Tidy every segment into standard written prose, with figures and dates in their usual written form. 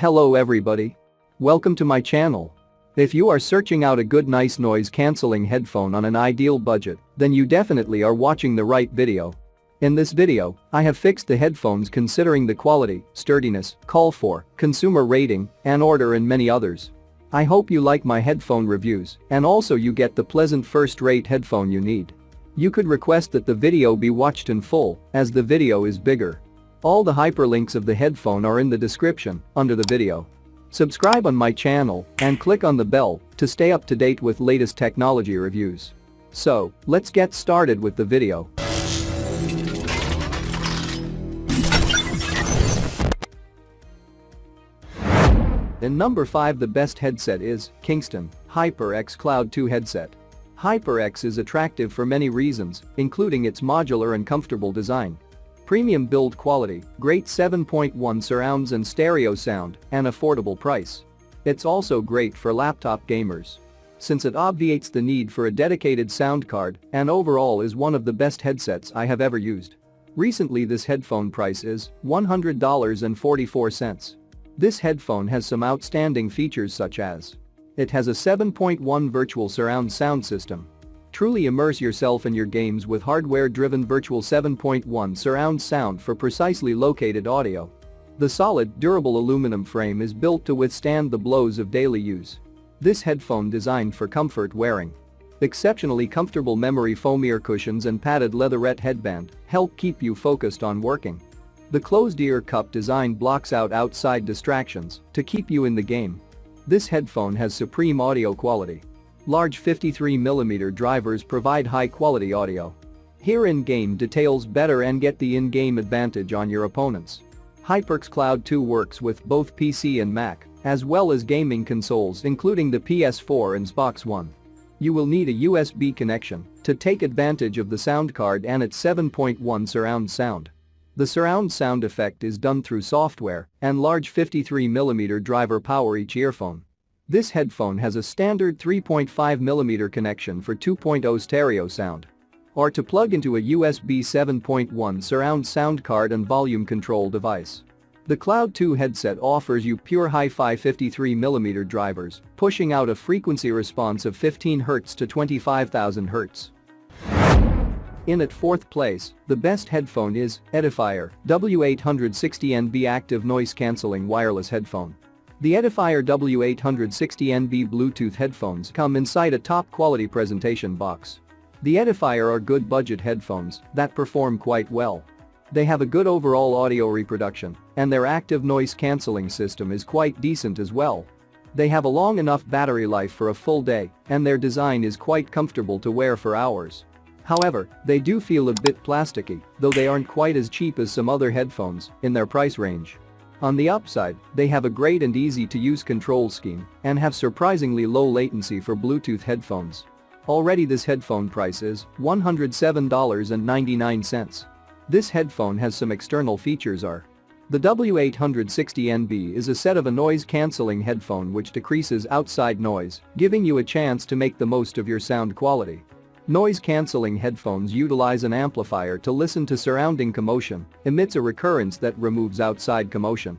Hello everybody. Welcome to my channel. If you are searching out a good nice noise cancelling headphone on an ideal budget, then you definitely are watching the right video. In this video, I have fixed the headphones considering the quality, sturdiness, call for, consumer rating, and order and many others. I hope you like my headphone reviews and also you get the pleasant first-rate headphone you need. You could request that the video be watched in full as the video is bigger. All the hyperlinks of the headphone are in the description under the video. Subscribe on my channel and click on the bell to stay up to date with latest technology reviews. So, let's get started with the video. In number 5, the best headset is Kingston HyperX Cloud 2 headset. HyperX is attractive for many reasons, including its modular and comfortable design. Premium build quality, great 7.1 surrounds and stereo sound, and affordable price. It's also great for laptop gamers, since it obviates the need for a dedicated sound card and overall is one of the best headsets I have ever used. Recently this headphone price is $100.44. This headphone has some outstanding features such as it has a 7.1 virtual surround sound system. Truly immerse yourself in your games with hardware-driven virtual 7.1 surround sound for precisely located audio. The solid, durable aluminum frame is built to withstand the blows of daily use. This headphone designed for comfort wearing. Exceptionally comfortable memory foam ear cushions and padded leatherette headband help keep you focused on working. The closed ear cup design blocks out outside distractions to keep you in the game. This headphone has supreme audio quality. Large 53mm drivers provide high-quality audio. Hear in-game details better and get the in-game advantage on your opponents. HyperX Cloud 2 works with both PC and Mac, as well as gaming consoles including the PS4 and Xbox One. You will need a USB connection to take advantage of the sound card and its 7.1 surround sound. The surround sound effect is done through software and large 53mm driver power each earphone. This headphone has a standard 3.5mm connection for 2.0 stereo sound. Or to plug into a USB 7.1 surround sound card and volume control device. The Cloud 2 headset offers you pure hi-fi 53mm drivers, pushing out a frequency response of 15 Hz to 25,000 Hz. In at 4th place, the best headphone is Edifier W860NB Active Noise Cancelling Wireless Headphone. The Edifier W860NB Bluetooth headphones come inside a top-quality presentation box. The Edifier are good budget headphones that perform quite well. They have a good overall audio reproduction, and their active noise cancelling system is quite decent as well. They have a long enough battery life for a full day, and their design is quite comfortable to wear for hours. However, they do feel a bit plasticky, though they aren't quite as cheap as some other headphones in their price range. On the upside, they have a great and easy-to-use control scheme and have surprisingly low latency for Bluetooth headphones. Already this headphone price is $107.99. This headphone has some external features are. The W860NB is a set of a noise-cancelling headphone which decreases outside noise, giving you a chance to make the most of your sound quality. Noise-cancelling headphones utilize an amplifier to listen to surrounding commotion, emits a recurrence that removes outside commotion.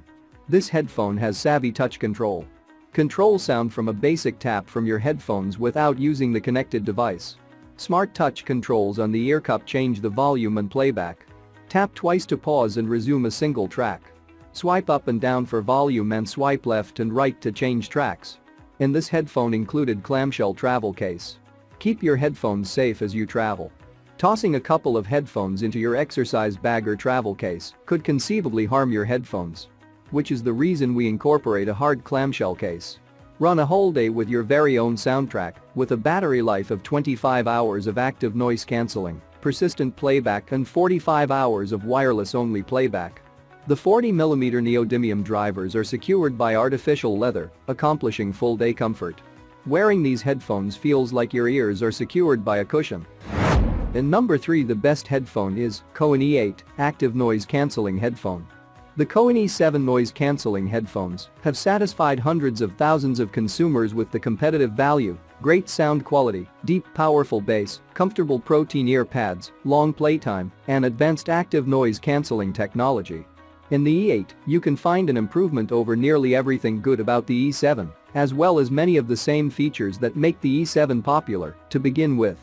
This headphone has savvy touch control. Control sound from a basic tap from your headphones without using the connected device. Smart touch controls on the ear cup change the volume and playback. Tap twice to pause and resume a single track. Swipe up and down for volume and swipe left and right to change tracks. In this headphone included clamshell travel case. Keep your headphones safe as you travel. Tossing a couple of headphones into your exercise bag or travel case could conceivably harm your headphones. Which is the reason we incorporate a hard clamshell case. Run a whole day with your very own soundtrack with a battery life of 25 hours of active noise cancelling, persistent playback and 45 hours of wireless-only playback. The 40mm neodymium drivers are secured by artificial leather, accomplishing full-day comfort. Wearing these headphones feels like your ears are secured by a cushion. In number 3, the best headphone is Koen E8 Active Noise Cancelling Headphone. The Koen E7 noise cancelling headphones have satisfied hundreds of thousands of consumers with the competitive value, great sound quality, deep powerful bass, comfortable protein ear pads, long playtime, and advanced active noise cancelling technology. In the E8, you can find an improvement over nearly everything good about the E7, as well as many of the same features that make the E7 popular to begin with.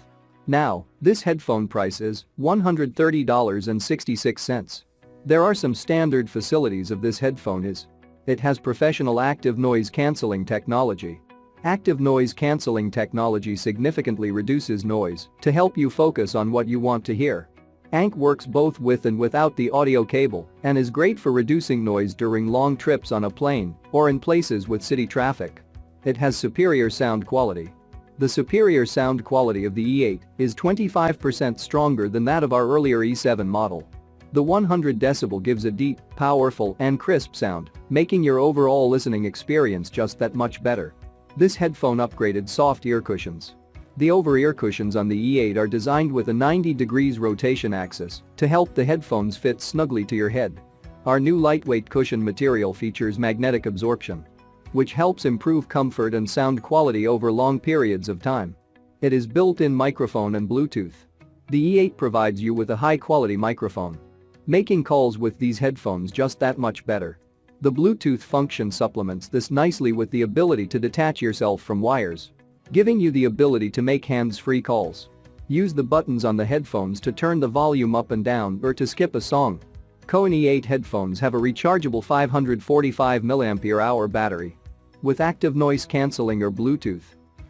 Now, this headphone price is $130.66. There are some standard facilities of this headphone is. It has professional active noise cancelling technology. Active noise cancelling technology significantly reduces noise to help you focus on what you want to hear. ANC works both with and without the audio cable and is great for reducing noise during long trips on a plane or in places with city traffic. It has superior sound quality. The superior sound quality of the E8 is 25% stronger than that of our earlier E7 model. The 100 decibel gives a deep, powerful, and crisp sound, making your overall listening experience just that much better. This headphone upgraded soft ear cushions. The over-ear cushions on the E8 are designed with a 90 degrees rotation axis to help the headphones fit snugly to your head. Our new lightweight cushion material features magnetic absorption, which helps improve comfort and sound quality over long periods of time. It is built-in microphone and Bluetooth. The E8 provides you with a high-quality microphone, making calls with these headphones just that much better. The Bluetooth function supplements this nicely with the ability to detach yourself from wires, giving you the ability to make hands-free calls. Use the buttons on the headphones to turn the volume up and down or to skip a song. FiiO E8 headphones have a rechargeable 545 mAh battery. With active noise cancelling or Bluetooth,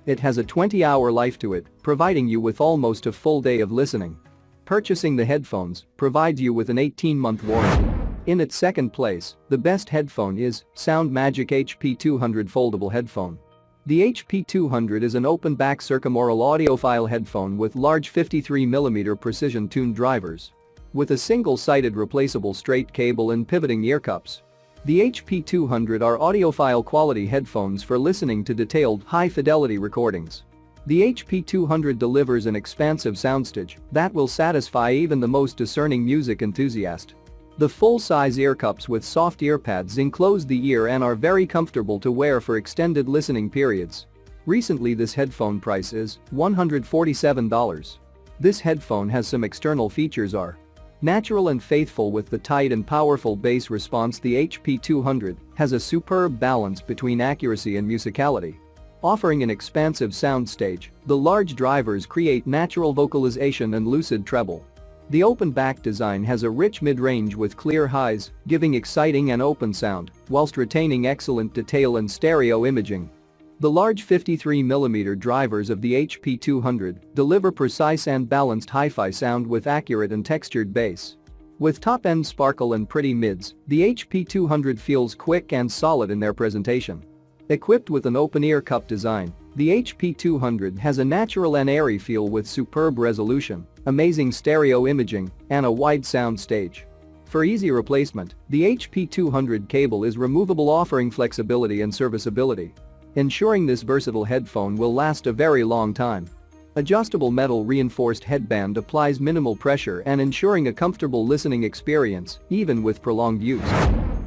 it has a 20-hour life to it, providing you with almost a full day of listening. Purchasing the headphones provides you with an 18-month warranty. In its second place, the best headphone is SoundMAGIC HP200 Foldable Headphone. The HP200 is an open-back circumaural audiophile headphone with large 53mm precision-tuned drivers. With a single-sided replaceable straight cable and pivoting ear cups. The HP200 are audiophile quality headphones for listening to detailed, high-fidelity recordings. The HP200 delivers an expansive soundstage that will satisfy even the most discerning music enthusiast. The full-size ear cups with soft ear pads enclose the ear and are very comfortable to wear for extended listening periods. Recently this headphone price is $147. This headphone has some external features are natural and faithful with the tight and powerful bass response. The HP200 has a superb balance between accuracy and musicality. Offering an expansive soundstage, the large drivers create natural vocalization and lucid treble. The open-back design has a rich mid-range with clear highs, giving exciting and open sound, whilst retaining excellent detail and stereo imaging. The large 53mm drivers of the HP200 deliver precise and balanced hi-fi sound with accurate and textured bass. With top-end sparkle and pretty mids, the HP200 feels quick and solid in their presentation. Equipped with an open-ear cup design, the HP200 has a natural and airy feel with superb resolution, amazing stereo imaging, and a wide sound stage. For easy replacement, the HP200 cable is removable, offering flexibility and serviceability, ensuring this versatile headphone will last a very long time. Adjustable metal reinforced headband applies minimal pressure and ensuring a comfortable listening experience, even with prolonged use.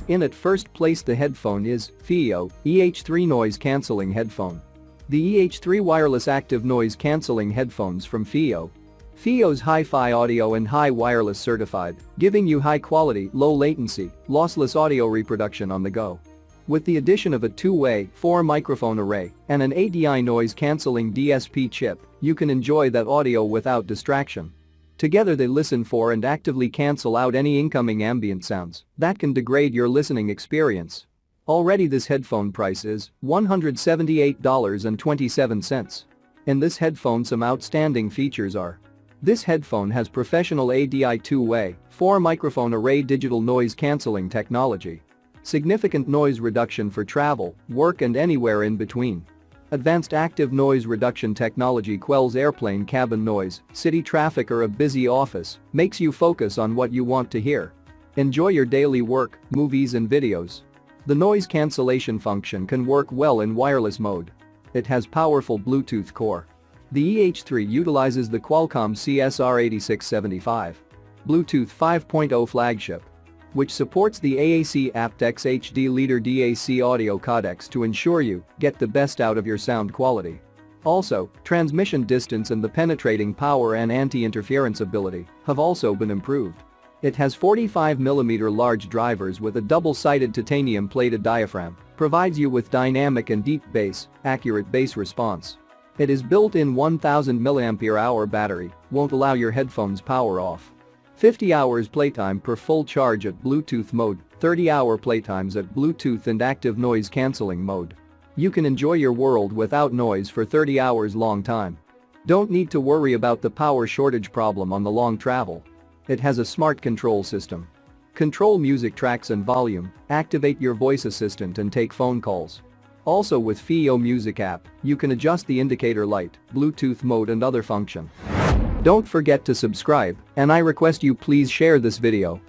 In at first place the headphone is FiiO EH3 Noise Cancelling Headphone. The EH3 wireless active noise cancelling headphones from FiiO. FiiO's hi-fi audio and high wireless certified, giving you high-quality, low-latency, lossless audio reproduction on the go. With the addition of a two-way, 4-microphone array and an ADI noise-cancelling DSP chip, you can enjoy that audio without distraction. Together they listen for and actively cancel out any incoming ambient sounds that can degrade your listening experience. Already this headphone price is $178.27. In this headphone some outstanding features are: this headphone has professional ADI two-way, 4-microphone array digital noise cancelling technology. Significant noise reduction for travel, work and anywhere in between. Advanced active noise reduction technology quells airplane cabin noise, city traffic or a busy office, makes you focus on what you want to hear. Enjoy your daily work, movies and videos. The noise cancellation function can work well in wireless mode. It has powerful Bluetooth core. The EH3 utilizes the Qualcomm CSR8675 Bluetooth 5.0 flagship, which supports the AAC aptX HD Leader DAC audio codecs to ensure you get the best out of your sound quality. Also, transmission distance and the penetrating power and anti-interference ability have also been improved. It has 45mm large drivers with a double-sided titanium-plated diaphragm, provides you with dynamic and deep bass, accurate bass response. It is built-in 1000 mAh battery, won't allow your headphones power off. 50 hours playtime per full charge at Bluetooth mode, 30-hour playtimes at Bluetooth and active noise cancelling mode. You can enjoy your world without noise for 30 hours long time. Don't need to worry about the power shortage problem on the long travel. It has a smart control system. Control music tracks and volume, activate your voice assistant and take phone calls. Also with FiiO Music app, you can adjust the indicator light, Bluetooth mode and other function. Don't forget to subscribe, and I request you please share this video.